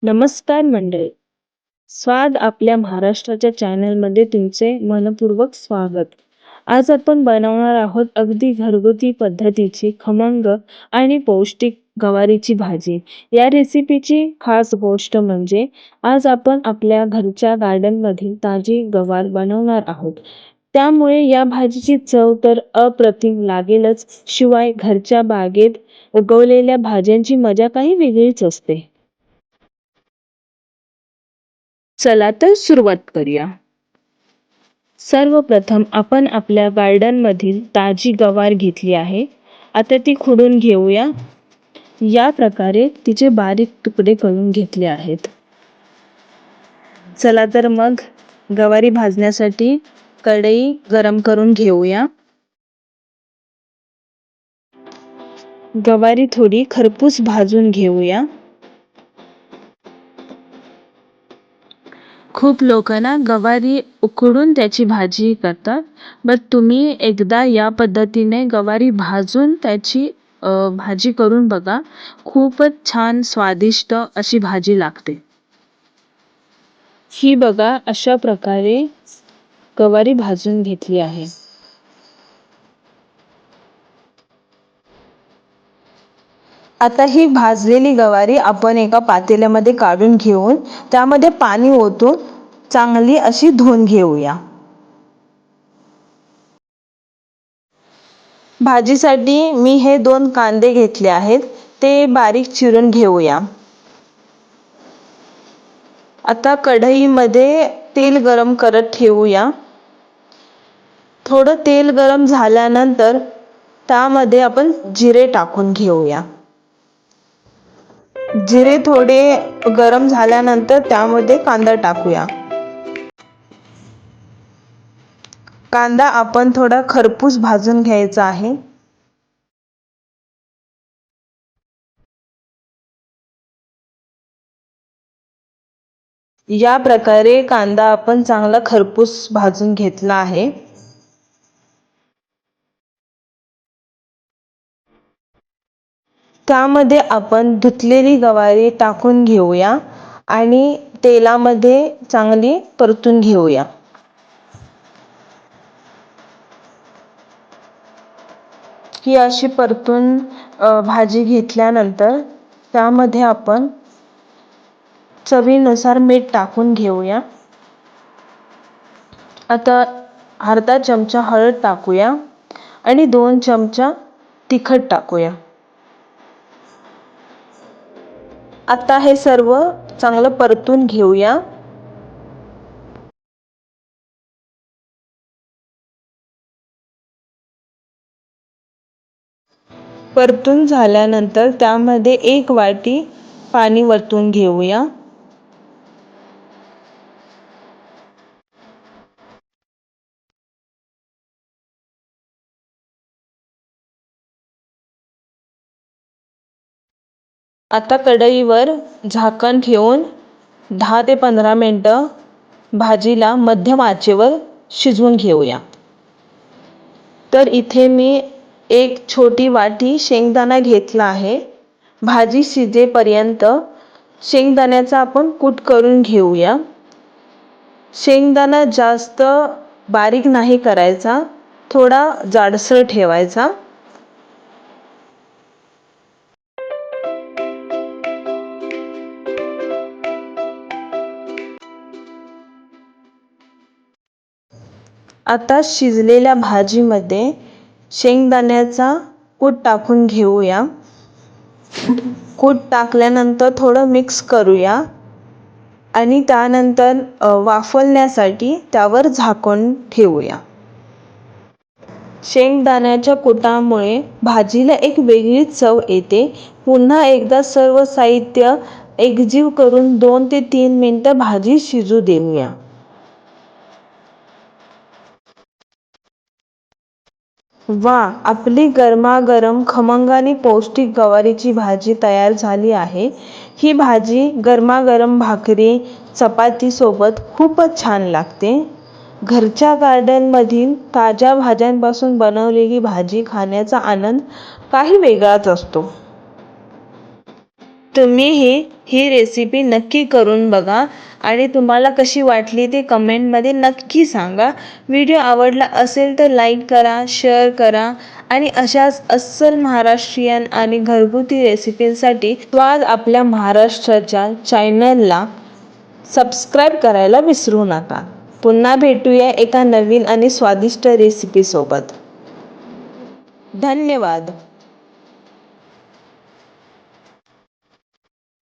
नमस्कार मंडळी. स्वाद आपल्या महाराष्ट्राच्या चॅनलमध्ये तुमचे मनपूर्वक स्वागत. आज आपण बनवणार आहोत अगदी घरगुती पद्धतीची खमंग आणि पौष्टिक गवारीची भाजी. या रेसिपीची खास गोष्ट म्हणजे आज आपण आपल्या घरच्या गार्डनमधील ताजी गवार बनवणार आहोत. त्यामुळे या भाजीची चव तर अप्रतिम लागेलच, शिवाय घरच्या बागेत उगवलेल्या भाज्यांची मजा काही वेगळीच असते. चला तर सुरुवात करूया. सर्वप्रथम आपण आपल्या गार्डनमधील ताजी गवार घेतली आहे. आता ती खुडून घेऊया. या प्रकारे तिचे बारीक तुकडे करून घेतले आहेत. चला तर मग गवारी भाजण्यासाठी कढई गरम करून घेऊया. गवारी थोडी खरपूस भाजून घेऊया. खूप लोकांना गवारी उकडून त्याची भाजी करतात, बट तुम्ही एकदा या पद्धतीने गवारी भाजून त्याची भाजी करून बघा. खूपच छान स्वादिष्ट अशी भाजी लागते. ही बघा, अशा प्रकारे गवारी भाजून घेतली आहे. आता ही भाजलेली गवारी आपण एका पातेल्यामध्ये काढून घेऊन त्यामध्ये पाणी ओतून चांगली अशी धुवून घेऊया. भाजीसाठी मी हे 2 कांदे घेतले आहेत, ते बारीक चिरून घेऊया. आता कढईमध्ये तेल गरम करत ठेवूया. थोडं तेल गरम झाल्यानंतर त्यामध्ये आपण जिरे टाकून घेऊया. जिरे थोडे गरम झाल्यानंतर त्यामध्ये कांदा टाकूया. कांदा आपण थोडा खरपूस भाजून घ्यायचा आहे. या प्रकारे कांदा आपण चांगला खरपूस भाजून घेतला आहे. त्यामध्ये आपण धुतलेली गवारी टाकून घेऊया आणि तेलामध्ये चांगली परतून घेऊया. ही अशी परतून भाजी घेतल्यानंतर त्यामध्ये आपण चवीनुसार मीठ टाकून घेऊया. आता अर्धा चमचा हळद टाकूया आणि 2 चमचा तिखट टाकूया. आता हे सर्व चांगलं परतून घेऊया. परतून झाल्यानंतर त्यामध्ये 1 वाटी पाणी वतून घेऊया. आता कढईवर झाकण ठेवून 10 ते 15 मिनिटं भाजीला मध्यम आचेवर शिजवून घेऊया. तर इथे मी 1 छोटी वाटी शेंगदाणा घेतला आहे. भाजी शिजेपर्यंत शेंगदाण्याचा आपण कूट करून घेऊया. शेंगदाणा जास्त बारीक नाही करायचा, थोडा जाडसर ठेवायचा. आता शिजलेल्या भाजीमध्ये शेंगदाण्याचा कूट टाकून घेऊया. कूट टाकल्यानंतर थोडं मिक्स करूया आणि त्यानंतर वाफवण्यासाठी त्यावर झाकून ठेवूया. शेंगदाण्याच्या कुटामुळे भाजीला एक वेगळीच चव येते. पुन्हा एकदा सर्व साहित्य एकजीव करून 2 ते 3 मिनिटं भाजी शिजू देऊया. वा, आपली गरमागरम खमंग आणि पौष्टिक गवारीची भाजी तयार झाली आहे. ही भाजी गरमागरम भाकरी, चपातीसोबत खूपच छान लागते. घरच्या गार्डनमधील ताज्या भाज्यांपासून बनवलेली भाजी खाण्याचा आनंद काही वेगळाच असतो. तुम्हीही ही रेसिपी नक्की करून बघा आणि तुम्हाला कशी वाटली ते कमेंटमध्ये नक्की सांगा. व्हिडिओ आवडला असेल तर लाईक करा, शेअर करा आणि अशाच अस्सल महाराष्ट्रीयन आणि घरगुती रेसिपींसाठी स्वाद आपल्या महाराष्ट्राच्या चॅनलला सबस्क्राईब करायला विसरू नका. पुन्हा भेटूया एका नवीन आणि स्वादिष्ट रेसिपीसोबत. धन्यवाद.